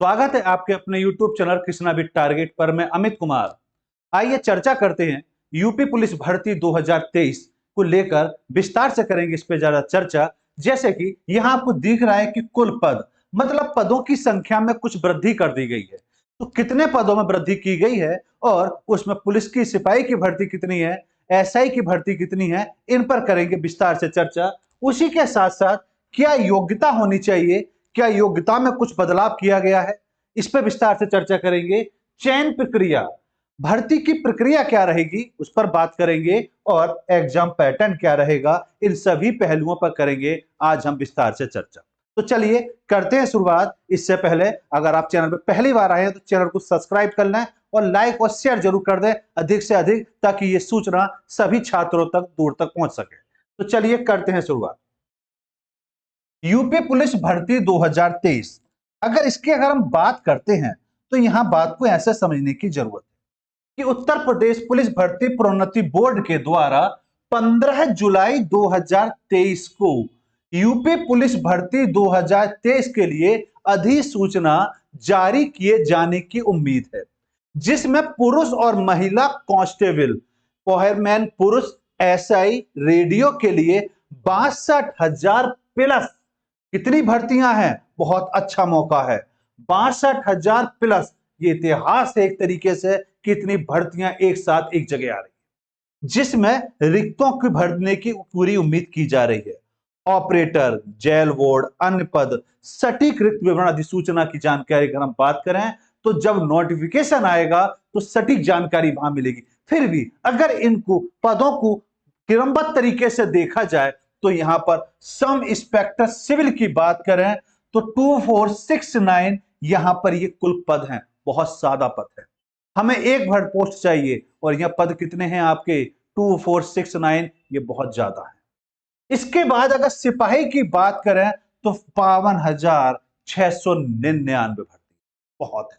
स्वागत है आपके अपने YouTube channel Krishna bit target पर। मैं अमित कुमार। आइए चर्चा करते हैं यूपी पुलिस भर्ती 2023 को लेकर। विस्तार से करेंगे इस पे ज्यादा चर्चा। जैसे कि यहाँ आपको दिख रहा है कि कुल पद मतलब पदों की संख्या में कुछ वृद्धि कर दी गई है। तो कितने पदों में वृद्धि की गई है और उसमें पुलिस की सिपाही की भर्ती कितनी है, एसआई की भर्ती कितनी है, इन पर करेंगे विस्तार से चर्चा। उसी के साथ साथ क्या योग्यता होनी चाहिए, क्या योग्यता में कुछ बदलाव किया गया है, इस पर विस्तार से चर्चा करेंगे। चयन प्रक्रिया, भर्ती की प्रक्रिया क्या रहेगी उस पर बात करेंगे और एग्जाम पैटर्न क्या रहेगा, इन सभी पहलुओं पर करेंगे आज हम विस्तार से चर्चा। तो चलिए करते हैं शुरुआत। इससे पहले अगर आप चैनल पर पहली बार आए हैं तो चैनल को सब्सक्राइब कर लें और लाइक और शेयर जरूर कर दें अधिक से अधिक, ताकि ये सूचना सभी छात्रों तक दूर तक पहुंच सके। तो चलिए करते हैं शुरुआत। यूपी पुलिस भर्ती 2023, अगर हम बात करते हैं तो यहां बात को ऐसे समझने की जरूरत है कि उत्तर प्रदेश पुलिस भर्ती प्रोन्नति बोर्ड के द्वारा 15 जुलाई 2023 को यूपी पुलिस भर्ती 2023 के लिए अधिसूचना जारी किए जाने की उम्मीद है, जिसमें पुरुष और महिला कांस्टेबल, फायरमैन पुरुष, एसआई, रेडियो के लिए 62,000 प्लस कितनी भर्तियां हैं। बहुत अच्छा मौका है, 62,000 प्लस। ये इतिहास है एक तरीके से, कितनी भर्तियां एक साथ एक जगह आ रही है, जिसमें रिक्तों की भरने की पूरी उम्मीद की जा रही है। ऑपरेटर, जेल वार्ड, अन्य पद, सटीक रिक्त विवरण अधिसूचना की जानकारी अगर हम बात करें तो जब नोटिफिकेशन आएगा तो सटीक जानकारी वहां मिलेगी। फिर भी अगर इनको पदों को क्रमबद्ध तरीके से देखा जाए तो यहां पर सम इंस्पेक्टर सिविल की बात करें तो 2469 यहां पर ये कुल पद हैं। बहुत सादा पद है, हमें एक भर्ती पोस्ट चाहिए और यह पद कितने हैं आपके 2469, ये बहुत ज्यादा है। इसके बाद अगर सिपाही की बात करें तो 52,699 भर्ती। बहुत है,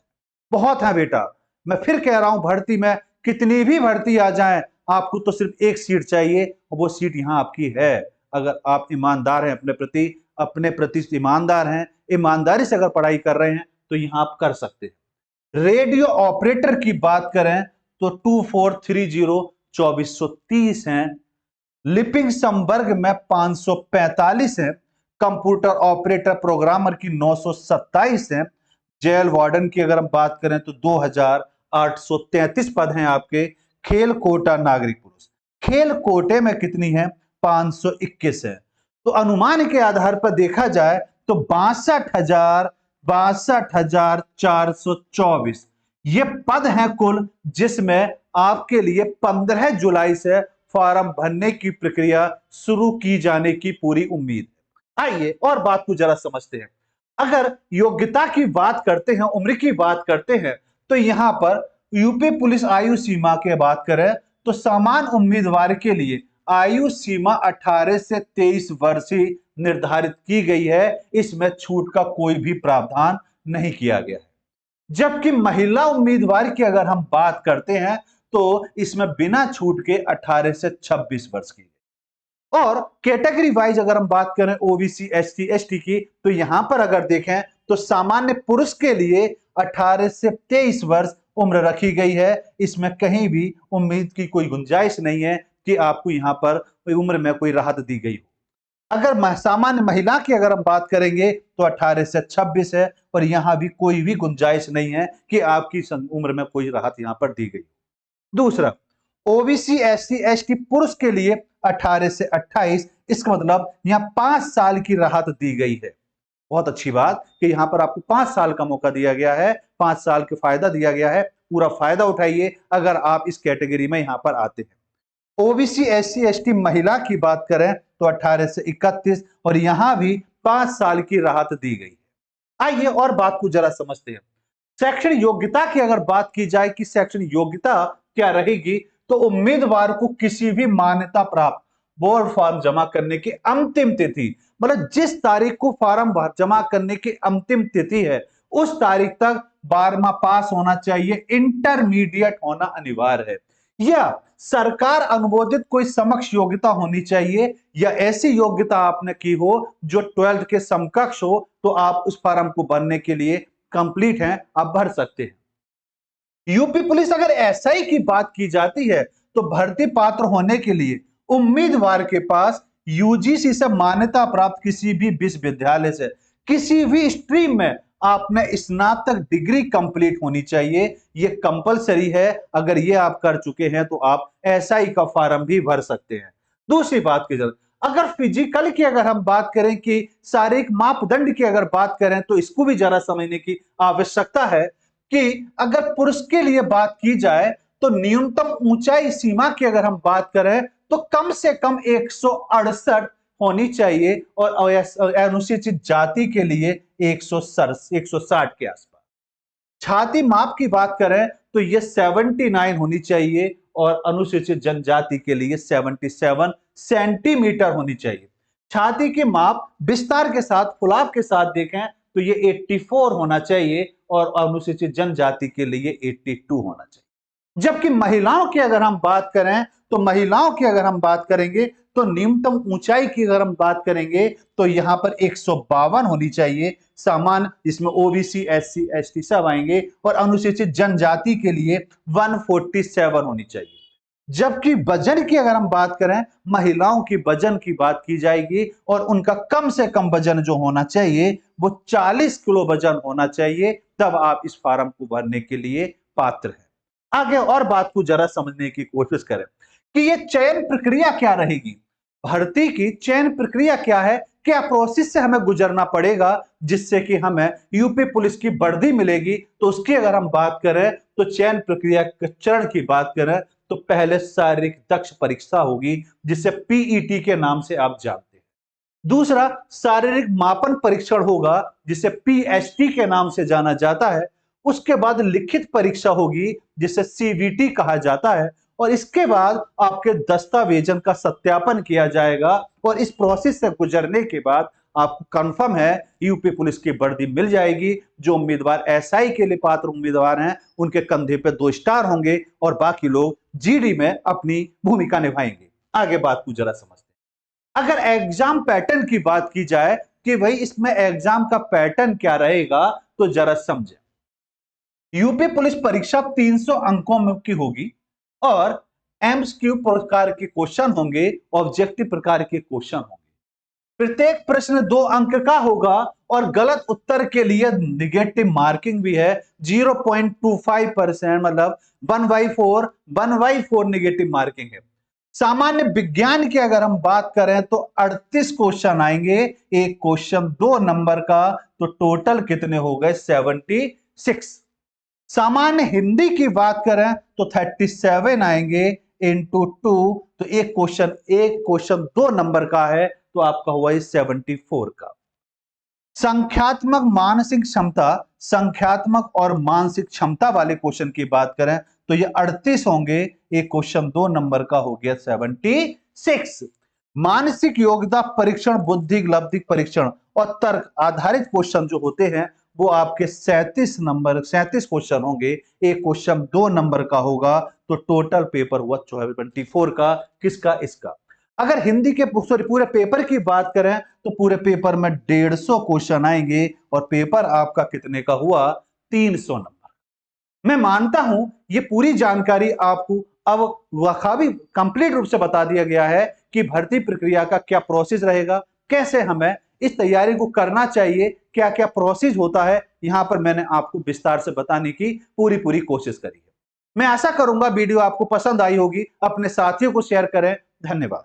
बहुत है बेटा। मैं फिर कह रहा हूं, भर्ती में कितनी भी भर्ती आ जाए आपको तो सिर्फ एक सीट चाहिए और वो सीट यहां आपकी है। अगर आप ईमानदार हैं, अपने प्रति ईमानदार हैं, ईमानदारी से अगर पढ़ाई कर रहे हैं तो यहां आप कर सकते हैं। रेडियो ऑपरेटर की बात करें तो 2430 2430 हैं। लिपिंग संवर्ग में 545 है। कंप्यूटर ऑपरेटर प्रोग्रामर की 927 है। जेल वार्डन की अगर हम बात करें तो 2,833 पद हैं आपके। खेल कोटा नागरिक पुरुष, खेल कोटे में कितनी है, 521 है। तो अनुमान के आधार पर देखा जाए तो 62,424 ये पद हैं कुल, जिसमें आपके लिए 15 जुलाई से फॉर्म भरने की प्रक्रिया शुरू की जाने की पूरी उम्मीद है। आइए और बात को जरा समझते हैं। अगर योग्यता की बात करते हैं, उम्र की बात करते हैं, तो यहां पर यूपी पुलिस आयु सीमा की बात करें तो सामान्य उम्मीदवार के लिए आयु सीमा 18 से 23 वर्ष ही निर्धारित की गई है। इसमें छूट का कोई भी प्रावधान नहीं किया गया है। जबकि महिला उम्मीदवार की अगर हम बात करते हैं तो इसमें बिना छूट के 18 से 26 वर्ष की। और कैटेगरी वाइज अगर हम बात करें ओबीसी, एससी, एसटी की, तो यहां पर अगर देखें तो सामान्य पुरुष के लिए 18 से 23 वर्ष उम्र रखी गई है। इसमें कहीं भी उम्मीद की कोई गुंजाइश नहीं है कि आपको यहां पर उम्र में कोई राहत दी गई हो। अगर सामान्य महिला की अगर हम बात करेंगे तो 18 से 26 है और यहां भी कोई भी गुंजाइश नहीं है कि आपकी उम्र में कोई राहत यहां पर दी गई। दूसरा, ओबीसी, एससी, एसटी पुरुष के लिए 18 से 28, इसका मतलब यहां 5 साल की राहत दी गई है। बहुत अच्छी बात कि यहां पर आपको 5 साल का मौका दिया गया है, 5 साल का फायदा दिया गया है। पूरा फायदा उठाइए अगर आप इस कैटेगरी में यहां पर आते हैं। ओबीसी, एससी, एसटी महिला की बात करें तो 18 से 31 और यहां भी 5 साल की राहत दी गई है। आइए और बात को जरा समझते हैं। शैक्षणिक योग्यता की अगर बात की जाए कि शैक्षणिक योग्यता क्या रहेगी, तो उम्मीदवार को किसी भी मान्यता प्राप्त बोर्ड फॉर्म जमा करने की अंतिम तिथि, मतलब जिस तारीख को फॉर्म जमा करने की अंतिम तिथि है उस तारीख तक 12वां पास होना चाहिए, इंटरमीडिएट होना अनिवार्य है, या सरकार अनुमोदित कोई समकक्ष योग्यता होनी चाहिए, या ऐसी योग्यता आपने की हो जो 12th के समकक्ष हो, तो आप उस फॉर्म को भरने के लिए कंप्लीट हैं, आप भर सकते हैं। यूपी पुलिस अगर एसआई की बात की जाती है तो भर्ती पात्र होने के लिए उम्मीदवार के पास यूजीसी से मान्यता प्राप्त किसी भी विश्वविद्यालय से किसी भी स्ट्रीम में आपने स्नातक डिग्री कंप्लीट होनी चाहिए। ये कंपलसरी है। अगर ये आप कर चुके हैं तो आप एसआई का फॉर्म भी भर सकते हैं। दूसरी बात की जरूरत, अगर फिजिकल की अगर हम बात करें कि शारीरिक मापदंड की अगर बात करें तो इसको भी जरा समझने की आवश्यकता है कि अगर पुरुष के लिए बात की जाए तो न्यूनतम ऊंचाई सीमा की अगर हम बात करें तो कम से कम 168 होनी चाहिए और अनुसूचित जाति के लिए 160 के आसपास। छाती माप की बात करें तो यह 79 होनी चाहिए और अनुसूचित जनजाति के लिए 77 सेंटीमीटर होनी चाहिए। छाती के माप विस्तार के साथ फुलाव के साथ देखें तो ये 84 होना चाहिए और अनुसूचित जनजाति के लिए 82 होना चाहिए। जबकि महिलाओं की अगर हम बात करें तो महिलाओं की अगर हम बात करेंगे तो न्यूनतम ऊंचाई की अगर हम बात करेंगे तो यहां पर 152 होनी चाहिए सामान्य, जिसमें ओबीसी एससी एसटी सब आएंगे, और अनुसूचित जनजाति के लिए 147 होनी चाहिए। जबकि वजन की अगर हम बात करें, महिलाओं की वजन की बात की जाएगी और उनका कम से कम वजन जो होना चाहिए वो 40 किलो वजन होना चाहिए, तब आप इस फॉर्म को भरने के लिए पात्र हैं। आगे और बात को जरा समझने की कोशिश करें कि ये चयन प्रक्रिया क्या रहेगी। भर्ती की चयन प्रक्रिया क्या है, क्या प्रोसेस से हमें गुजरना पड़ेगा जिससे कि हमें यूपी पुलिस की वर्दी मिलेगी। तो उसकी अगर हम बात करें तो चयन प्रक्रिया के चरण की बात करें तो पहले शारीरिक दक्ष परीक्षा होगी जिसे पीईटी के नाम से आप जानते हैं। दूसरा शारीरिक मापन परीक्षण होगा जिसे पीएचटी के नाम से जाना जाता है। उसके बाद लिखित परीक्षा होगी जिसे सीवीटी कहा जाता है और इसके बाद आपके दस्तावेजन का सत्यापन किया जाएगा और इस प्रोसेस से गुजरने के बाद आपको कंफर्म है यूपी पुलिस की वर्दी मिल जाएगी। जो उम्मीदवार एसआई के लिए पात्र उम्मीदवार हैं उनके कंधे पे 2 स्टार होंगे और बाकी लोग जीडी में अपनी भूमिका निभाएंगे। आगे बात को जरा समझते हैं। अगर एग्जाम पैटर्न की बात की जाए कि भाई इसमें एग्जाम का पैटर्न क्या रहेगा तो जरा समझें। यूपी पुलिस परीक्षा 300 अंकों की होगी और एमसीक्यू प्रकार के क्वेश्चन होंगे, ऑब्जेक्टिव प्रकार के क्वेश्चन होंगे। प्रत्येक प्रश्न 2 अंक का होगा और गलत उत्तर के लिए निगेटिव मार्किंग भी है 0.25%, मतलब 1/4 निगेटिव मार्किंग है। सामान्य विज्ञान की अगर हम बात करें तो 38 क्वेश्चन आएंगे, एक क्वेश्चन 2 नंबर का, तो टोटल कितने हो गए 76। सामान्य हिंदी की बात करें तो 37 आएंगे इंटू 2, तो एक क्वेश्चन 2 नंबर का है तो आपका हुआ 74 का। संख्यात्मक मानसिक क्षमता, संख्यात्मक और मानसिक क्षमता वाले क्वेश्चन की बात करें तो ये 38 होंगे, एक क्वेश्चन 2 नंबर का हो गया 76। मानसिक योग्यता परीक्षण, बुद्धि लब्धि परीक्षण और तर्क आधारित क्वेश्चन जो होते हैं वो आपके 37 क्वेश्चन होंगे, एक क्वेश्चन 2 नंबर का होगा, तो टोटल पेपर हुआ 24 का। किसका? इसका। अगर हिंदी के पूरे पेपर की बात करें तो पूरे पेपर में 150 क्वेश्चन आएंगे और पेपर आपका कितने का हुआ 300 नंबर। मैं मानता हूं ये पूरी जानकारी आपको अब वखाबी कंप्लीट रूप से बता दिया गया है कि भर्ती प्रक्रिया का क्या प्रोसेस रहेगा, कैसे हमें इस तैयारी को करना चाहिए, क्या क्या प्रोसेस होता है। यहां पर मैंने आपको विस्तार से बताने की पूरी कोशिश करी है। मैं आशा करूंगा वीडियो आपको पसंद आई होगी। अपने साथियों को शेयर करें। धन्यवाद।